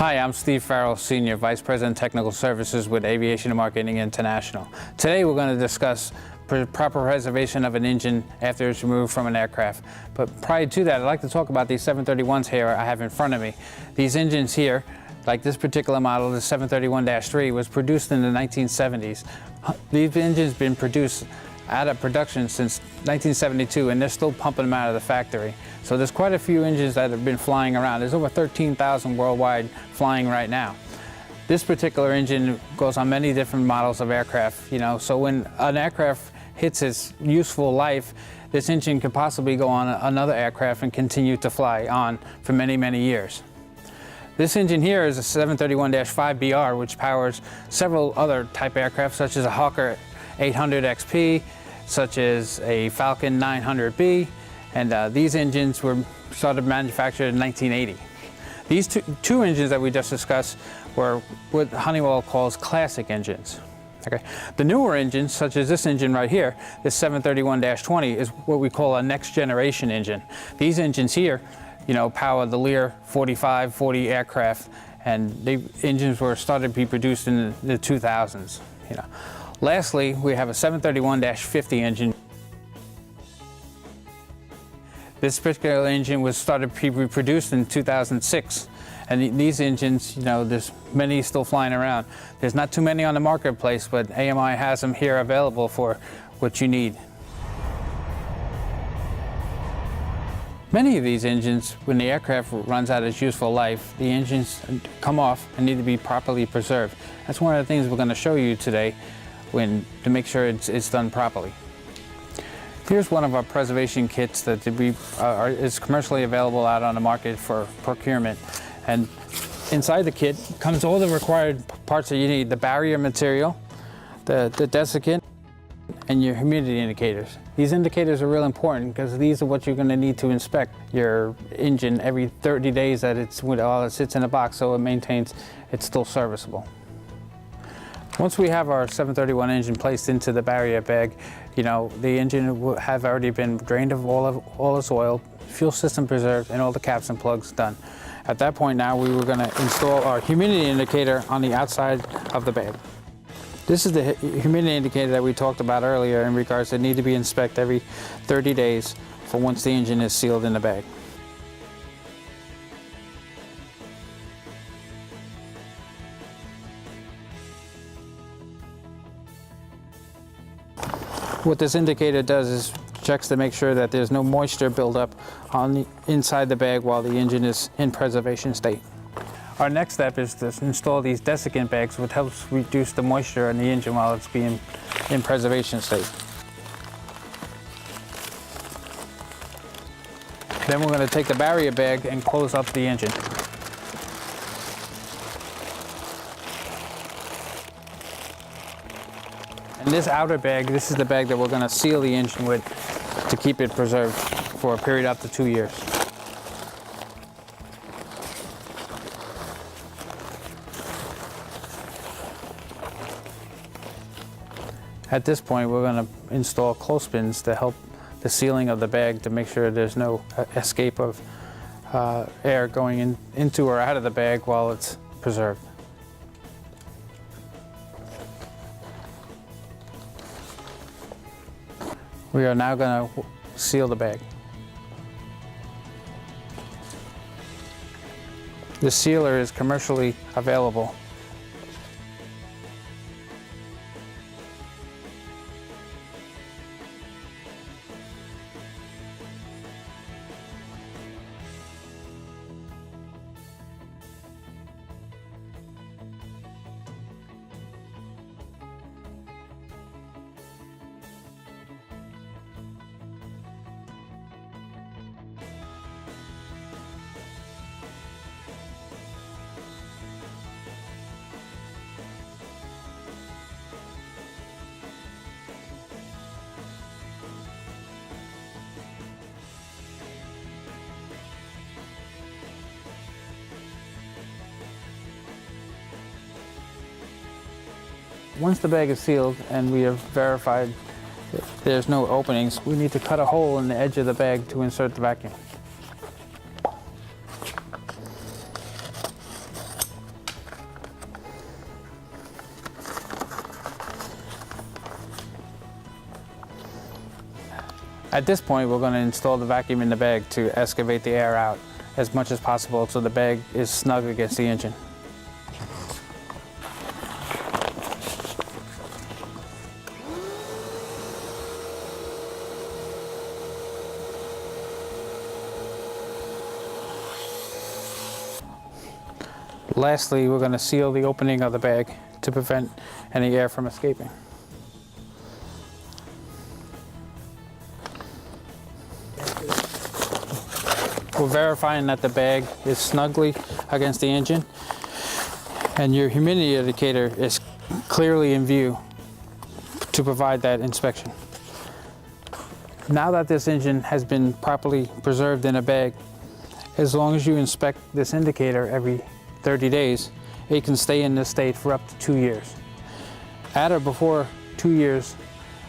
Hi, I'm Steve Farrell, Senior Vice President Technical Services with Aviation and Marketing International. Today we're going to discuss proper preservation of an engine after it's removed from an aircraft. But prior to that, I'd like to talk about these 731s here I have in front of me. These engines here, like this particular model, the 731-3, was produced in the 1970s. These engines have been produced out of production since 1972, and they're still pumping them out of the factory. So there's quite a few engines that have been flying around. There's over 13,000 worldwide flying right now. This particular engine goes on many different models of aircraft, so when an aircraft hits its useful life, this engine could possibly go on another aircraft and continue to fly on for many, many years. This engine here is a 731-5BR, which powers several other type aircraft, such as a Hawker 800 XP, such as a Falcon 900B, and these engines were started manufactured in 1980. These two engines that we just discussed were what Honeywell calls classic engines. Okay. The newer engines, such as this engine right here, this 731-20, is what we call a next generation engine. These engines here, power the Lear 45, 40 aircraft, and the engines were started to be produced in the 2000s. Lastly, we have a 731-50 engine. This particular engine was started to be produced in 2006. And these engines, there's many still flying around. There's not too many on the marketplace, but AMI has them here available for what you need. Many of these engines, when the aircraft runs out its useful life, the engines come off and need to be properly preserved. That's one of the things we're going to show you today to make sure it's done properly. Here's one of our preservation kits that is commercially available out on the market for procurement. And inside the kit comes all the required parts that you need: the barrier material, the desiccant, and your humidity indicators. These indicators are real important because these are what you're going to need to inspect your engine every 30 days while it sits in a box, so it maintains it's still serviceable. Once we have our 731 engine placed into the barrier bag, the engine will have already been drained of all its oil, fuel system preserved, and all the caps and plugs done. At that point now, we were going to install our humidity indicator on the outside of the bag. This is the humidity indicator that we talked about earlier in regards to need to be inspected every 30 days for once the engine is sealed in the bag. What this indicator does is checks to make sure that there's no moisture buildup inside the bag while the engine is in preservation state. Our next step is to install these desiccant bags, which helps reduce the moisture in the engine while it's being in preservation state. Then we're going to take the barrier bag and close up the engine. And this outer bag, this is the bag that we're going to seal the engine with to keep it preserved for a period up to 2 years. At this point, we're going to install clothespins to help the sealing of the bag to make sure there's no escape of air going into or out of the bag while it's preserved. We are now going to seal the bag. The sealer is commercially available. Once the bag is sealed and we have verified that there's no openings, we need to cut a hole in the edge of the bag to insert the vacuum. At this point, we're going to install the vacuum in the bag to excavate the air out as much as possible so the bag is snug against the engine. Lastly, we're going to seal the opening of the bag to prevent any air from escaping. We're verifying that the bag is snugly against the engine and your humidity indicator is clearly in view to provide that inspection. Now that this engine has been properly preserved in a bag, as long as you inspect this indicator every 30 days, it can stay in this state for up to 2 years. At or before 2 years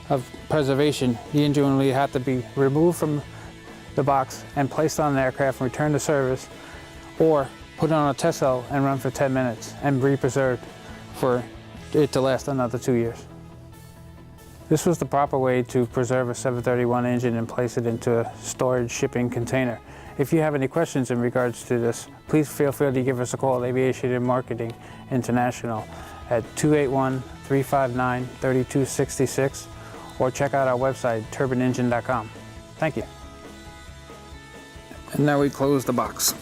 of preservation, the engine will have to be removed from the box and placed on an aircraft and returned to service, or put on a test cell and run for 10 minutes and be preserved for it to last another 2 years. This was the proper way to preserve a 731 engine and place it into a storage shipping container. If you have any questions in regards to this, please feel free to give us a call at Aviation and Marketing International at 281-359-3266 or check out our website, turbinengine.com. Thank you. And now we close the box.